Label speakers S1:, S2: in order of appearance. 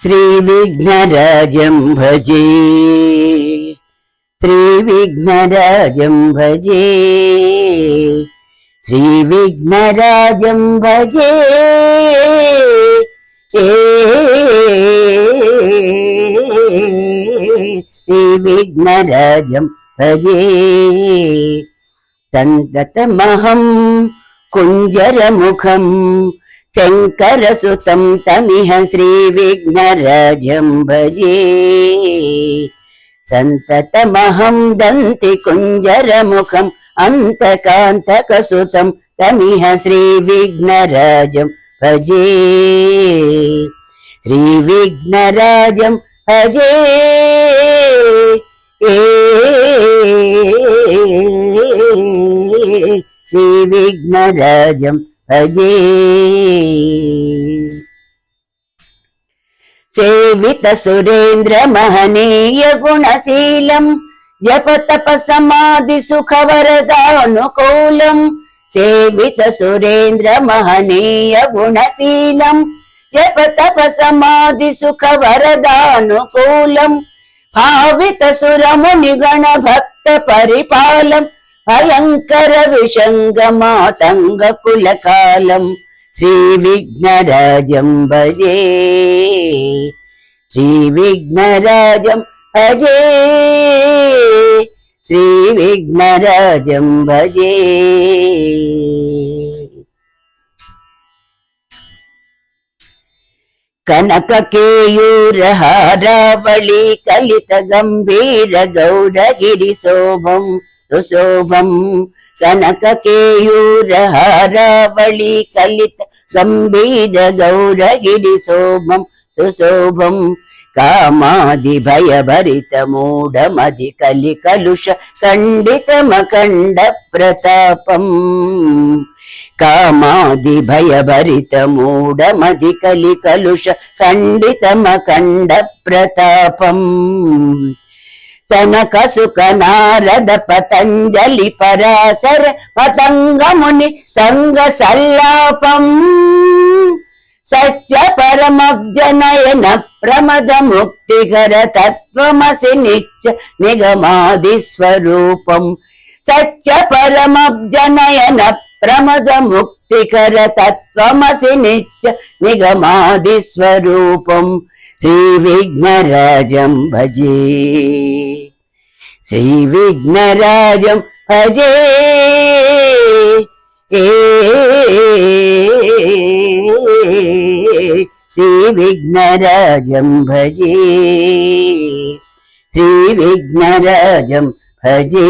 S1: श्रीविघ्नराजं भजे श्रीविघ्नराजं भजे श्रीविघ्नराजं भजे श्रीविघ्नराजं भजे सन्ततमहं कुञ्जरमुखं शङ्करसुतं तमिह श्रीविघ्नराजं भजे सन्ततमहं दन्ति कुञ्जरमुखम् अन्तकान्तकसुतं तमिह श्रीविघ्नराजं भजे श्रीविघ्नराजं भजे श्रीविघ्नराजं भजे सेवित सुरेन्द्र महनीय गुणशीलं जप तप समाधि सुख वरदानुकूलं सेवित सुरेन्द्र महनीय गुणशीलं जप तप समाधि सुख वरदानुकूलं भावित सुरमुनि गण भक्त परिपालं भयंकर विषंगमातंग कुलकालं श्रीविघ्नराजं भजे श्रीविघ्नराजं भजे श्रीविघ्नराजं भजे कनक केयूरहारावळी कलित गंभीर गौरगिरि शोभं सुशोभं कनक केयूरहारावळी कलित गंभीर गौरगिरि शोभं सुशोभं कामादि भयभरित मूढमधि कलि कलुष खण्डितमखण्ड प्रतापं कामादि भयभरित मूढमधि कलि कलुष खण्डितमखण्ड प्रतापं सनक सुख नारद पतंजलि पराशर पतंग मुनि संग सल्लापं सच्च परमब्जनयन प्रमद मुक्तिकर तत्त्वमसि नित्य निगमादि स्वरूपं सच्च परमब्जनयन प्रमद मुक्तिकर तत्त्वमसि नित्य निगमादि स्वरूपं श्रीविघ्नराजं भजे श्रीविघ्नराजं भजे श्रीविघ्नराजं भजे श्रीविघ्नराजं भजे।